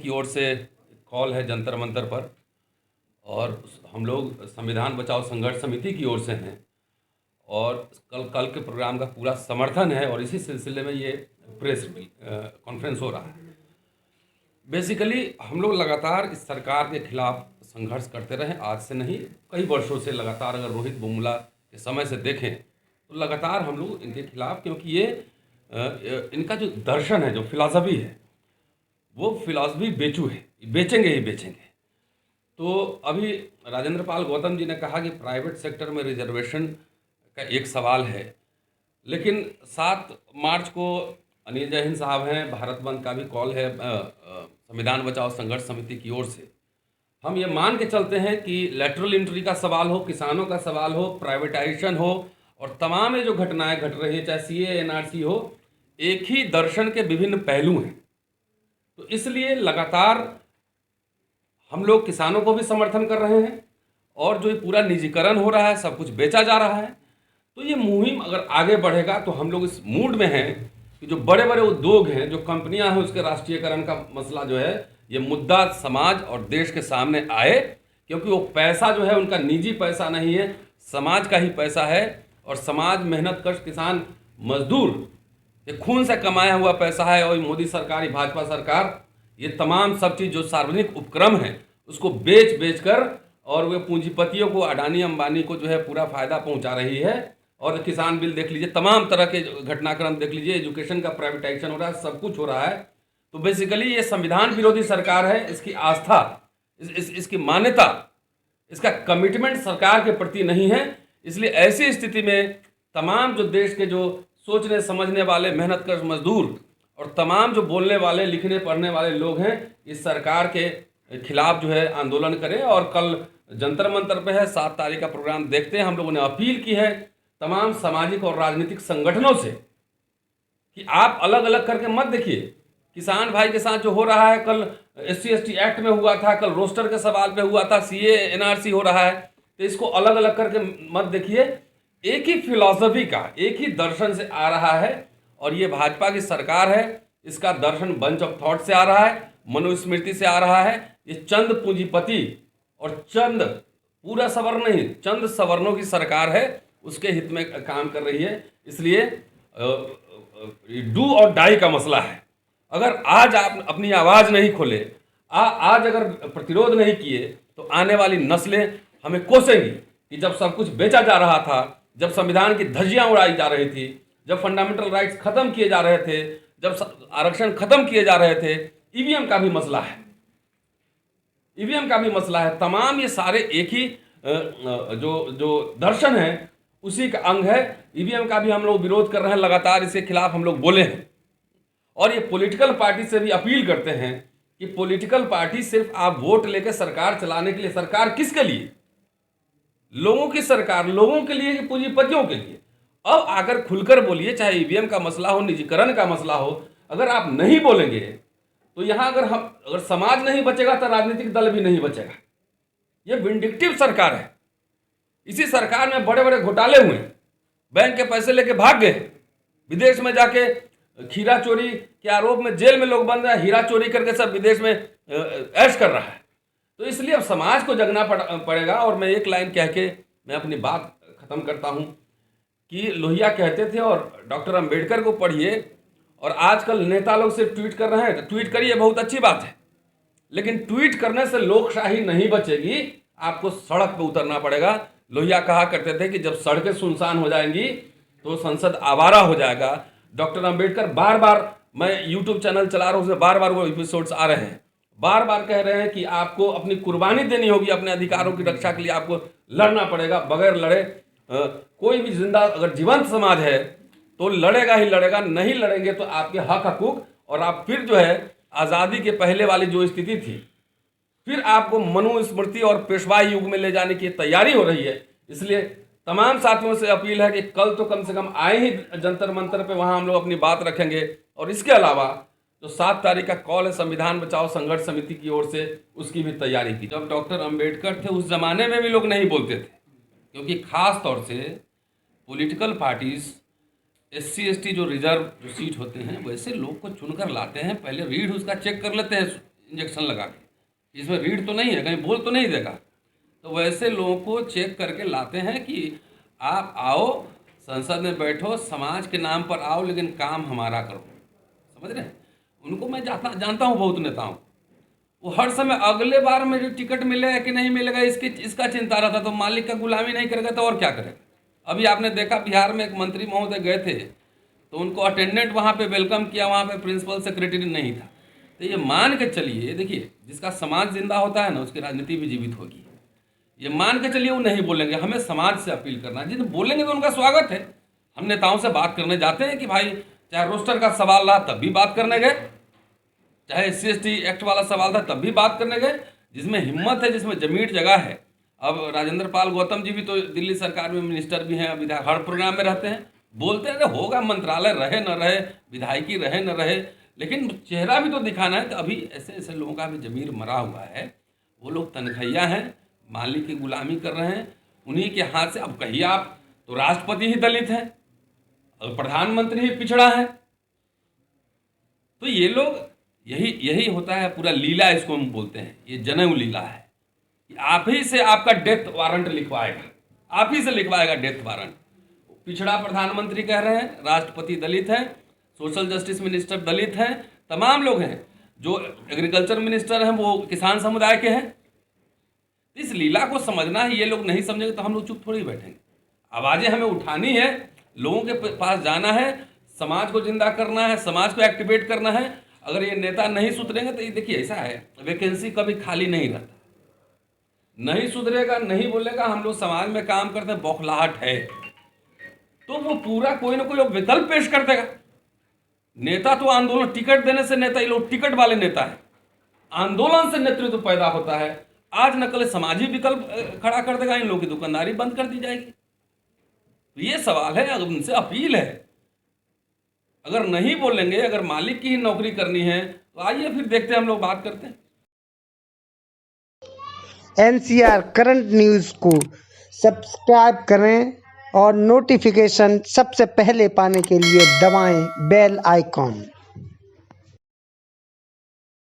की ओर से कॉल है जंतर मंतर पर, और हम लोग संविधान बचाओ संघर्ष समिति की ओर से हैं, और कल कल के प्रोग्राम का पूरा समर्थन है, और इसी सिलसिले में ये प्रेस कॉन्फ्रेंस हो रहा है। बेसिकली हम लोग लगातार इस सरकार के खिलाफ संघर्ष करते रहे, आज से नहीं, कई वर्षों से लगातार। अगर रोहित बुमला के समय से देखें तो लगातार हम लोग इनके खिलाफ, क्योंकि ये इनका जो दर्शन है, जो फिलॉसफी है, वो फिलॉसफी बेचू है, बेचेंगे ही बेचेंगे। तो अभी राजेंद्र पाल गौतम जी ने कहा कि प्राइवेट सेक्टर में रिजर्वेशन का एक सवाल है, लेकिन 7 मार्च को अनिल जैन साहब हैं, भारत बंद का भी कॉल है संविधान बचाओ संघर्ष समिति की ओर से। हम ये मान के चलते हैं कि लेटरल एंट्री का सवाल हो, किसानों का सवाल हो, प्राइवेटाइजेशन हो, और तमाम ये जो घटनाएं घट रही हैं, चाहे सीए एनआरसी हो, एक ही दर्शन के विभिन्न पहलू हैं। तो इसलिए लगातार हम लोग किसानों को भी समर्थन कर रहे हैं, और जो ये पूरा निजीकरण हो रहा है, सब कुछ बेचा जा रहा है, तो ये मुहिम अगर आगे बढ़ेगा तो हम लोग इस मूड में हैं कि जो बड़े बड़े उद्योग हैं, जो कंपनियां हैं, उसके राष्ट्रीयकरण का मसला जो है, ये मुद्दा समाज और देश के सामने आए, क्योंकि वो पैसा जो है उनका निजी पैसा नहीं है, समाज का ही पैसा है। और समाज, मेहनतकश किसान मजदूर, ये खून से कमाया हुआ पैसा है। और मोदी सरकार, ये भाजपा सरकार, ये तमाम सब चीज़ जो सार्वजनिक उपक्रम है उसको बेच कर, और वे पूंजीपतियों को, अडानी अंबानी को जो है पूरा फायदा पहुंचा रही है। और किसान बिल देख लीजिए, तमाम तरह के घटनाक्रम देख लीजिए, एजुकेशन का प्राइवेटाइजेशन हो रहा है, सब कुछ हो रहा है। तो बेसिकली ये संविधान विरोधी सरकार है। इसकी आस्था, इसकी मान्यता, इसका कमिटमेंट सरकार के प्रति नहीं है। इसलिए ऐसी स्थिति में तमाम जो देश के जो सोचने समझने वाले मेहनतकश मजदूर और तमाम जो बोलने वाले, लिखने पढ़ने वाले लोग हैं, इस सरकार के खिलाफ जो है आंदोलन करें। और कल जंतर मंतर पे है, 7 तारीख का प्रोग्राम देखते हैं। हम लोगों ने अपील की है तमाम सामाजिक और राजनीतिक संगठनों से कि आप अलग अलग करके मत देखिए। किसान भाई के साथ जो हो रहा है, कल SC/ST एक्ट में हुआ था, कल रोस्टर के सवाल पे हुआ था, CA NRC हो रहा है, तो इसको अलग अलग करके मत देखिए। एक ही फिलॉसफी का, एक ही दर्शन से आ रहा है, और ये भाजपा की सरकार है। इसका दर्शन बंच ऑफ थॉट से आ रहा है, मनुस्मृति से आ रहा है। ये चंद पूंजीपति और चंद, पूरा सवर्ण नहीं, चंद सवर्णों की सरकार है, उसके हित में काम कर रही है। इसलिए डू और डाई का मसला है। अगर आज आप अपनी आवाज़ नहीं खोले, आज अगर प्रतिरोध नहीं किए, तो आने वाली नस्लें हमें कोसेंगी कि जब सब कुछ बेचा जा रहा था, जब संविधान की धज्जियां उड़ाई जा रही थी, जब फंडामेंटल राइट्स खत्म किए जा रहे थे, जब आरक्षण खत्म किए जा रहे थे। ईवीएम का भी मसला है, ईवीएम का भी मसला है। तमाम ये सारे एक ही जो दर्शन है, उसी का अंग है। ईवीएम का भी हम लोग विरोध कर रहे हैं, लगातार इसके खिलाफ हम लोग बोले हैं। और ये पॉलिटिकल पार्टी से भी अपील करते हैं कि पॉलिटिकल पार्टी सिर्फ आप वोट लेकर सरकार चलाने के लिए, सरकार किसके लिए? लोगों की सरकार, लोगों के लिए कि पूंजीपतियों के लिए? अब आकर खुलकर बोलिए, चाहे ईवीएम का मसला हो, निजीकरण का मसला हो। अगर आप नहीं बोलेंगे तो यहां अगर समाज नहीं बचेगा तो राजनीतिक दल भी नहीं बचेगा। ये विंडिक्टिव सरकार है। इसी सरकार में बड़े बड़े घोटाले हुए, बैंक के पैसे लेके भाग गए, विदेश में जाके खीरा चोरी के आरोप में जेल में लोग बंद हैं, हीरा चोरी करके सब विदेश में ऐश कर रहा है। तो इसलिए अब समाज को जगना पड़ेगा। और मैं एक लाइन कह के मैं अपनी बात खत्म करता हूं कि लोहिया कहते थे, और डॉक्टर अंबेडकर को पढ़िए। और आजकल नेता लोग सिर्फ ट्वीट कर रहे हैं, तो ट्वीट करिए, बहुत अच्छी बात है, लेकिन ट्वीट करने से लोकशाही नहीं बचेगी, आपको सड़क पर उतरना पड़ेगा। लोहिया कहा करते थे कि जब सड़कें सुनसान हो जाएंगी तो संसद आवारा हो जाएगा। डॉक्टर अंबेडकर बार बार, मैं यूट्यूब चैनल चला रहा हूँ, उसमें बार बार वो एपिसोड्स आ रहे हैं, बार बार कह रहे हैं कि आपको अपनी कुर्बानी देनी होगी, अपने अधिकारों की रक्षा के लिए आपको लड़ना पड़ेगा। बगैर लड़े कोई भी जिंदा, अगर जीवंत समाज है तो लड़ेगा ही लड़ेगा, नहीं लड़ेंगे तो आपके हक हकूक, और आप फिर जो है आज़ादी के पहले वाली जो स्थिति थी, फिर आपको मनुस्मृति और पेशवाई युग में ले जाने की तैयारी हो रही है। इसलिए तमाम साथियों से अपील है कि कल तो कम से कम आए ही जंतर मंतर पे, वहाँ हम लोग अपनी बात रखेंगे। और इसके अलावा जो 7 तारीख का कॉल है संविधान बचाओ संघर्ष समिति की ओर से, उसकी भी तैयारी की। जब डॉक्टर अंबेडकर थे उस जमाने में भी लोग नहीं बोलते थे, क्योंकि खास तौर से पॉलिटिकल पार्टीज, SC/ST जो रिजर्व जो सीट होते हैं, वैसे लोग को चुनकर लाते हैं, पहले रीढ़ उसका चेक कर लेते हैं इंजेक्शन लगा के, इसमें रीढ़ तो नहीं है, कहीं बोल तो नहीं देगा। तो वैसे लोगों को चेक करके लाते हैं कि आप आओ, संसद में बैठो, समाज के नाम पर आओ, लेकिन काम हमारा करो। समझ रहे हैं? उनको मैं जानता हूँ बहुत नेताओं को, वो हर समय अगले बार मेरी टिकट मिलेगा कि नहीं मिलेगा इसका चिंता रहता। तो मालिक का गुलामी नहीं करेगा तो और क्या करेगा? अभी आपने देखा बिहार में एक मंत्री महोदय गए थे, तो उनको अटेंडेंट वहाँ पे वेलकम किया, वहाँ पे प्रिंसिपल सेक्रेटरी नहीं था। तो ये मान के चलिए, देखिए जिसका समाज जिंदा होता है ना, उसकी राजनीति भी जीवित होगी। ये मान के चलिए वो नहीं बोलेंगे, हमें समाज से अपील करना है। जिन बोलेंगे तो उनका स्वागत है। हम नेताओं से बात करने जाते हैं कि भाई चाहे रोस्टर का सवाल रहा तब भी बात करने गए, चाहे SC/ST एक्ट वाला सवाल था तब भी बात करने गए। जिसमें हिम्मत है, जिसमें जमीन जगह है। अब राजेंद्र पाल गौतम जी भी तो दिल्ली सरकार में मिनिस्टर भी हैं, विधायक हर प्रोग्राम में रहते हैं, बोलते हैं होगा, मंत्रालय रहे न रहे, विधायकी रहे न रहे, लेकिन चेहरा भी तो दिखाना है। तो अभी ऐसे ऐसे लोगों का भी जमीर मरा हुआ है, वो लोग तनखैया हैं, मालिक की गुलामी कर रहे हैं, उन्हीं के हाथ से। अब कहिए आप तो राष्ट्रपति ही दलित है और प्रधानमंत्री ही पिछड़ा है। तो ये लोग यही होता है पूरा लीला, इसको हम बोलते हैं, ये जनेऊ लीला है। आप ही से आपका डेथ वारंट लिखवाएगा, आप ही से लिखवाएगा डेथ वारंट। पिछड़ा प्रधानमंत्री कह रहे हैं, राष्ट्रपति दलित है, सोशल जस्टिस मिनिस्टर दलित हैं, तमाम लोग हैं। जो एग्रीकल्चर मिनिस्टर हैं वो किसान समुदाय के हैं। इस लीला को समझना है, ये लोग नहीं समझेंगे तो हम लोग चुप थोड़ी बैठेंगे। आवाज़ें हमें उठानी है, लोगों के पास जाना है, समाज को जिंदा करना है, समाज को एक्टिवेट करना है। अगर ये नेता नहीं सुधरेंगे तो ये देखिए ऐसा है, वैकेंसी कभी खाली नहीं रहता। नहीं सुधरेगा, नहीं बोलेगा, हम लोग समाज में काम करते हैं, बौखलाहट है, तो वो पूरा कोई ना कोई विकल्प पेश कर देगा। नेता तो आंदोलन, टिकट देने से नेता, ये लोग टिकट वाले नेता है, आंदोलन से नेतृत्व पैदा होता है। आज न कल समाजी विकल्प खड़ा कर देगा, इन लोगों की दुकानदारी बंद कर दी जाएगी। तो ये सवाल है, अगर उनसे अपील है, अगर नहीं बोलेंगे, अगर मालिक की ही नौकरी करनी है तो आइए फिर देखते हैं, हम लोग बात करते हैं। NCR करंट न्यूज़ को सब्सक्राइब करें और नोटिफिकेशन सबसे पहले पाने के लिए दबाएं बेल आइकॉन।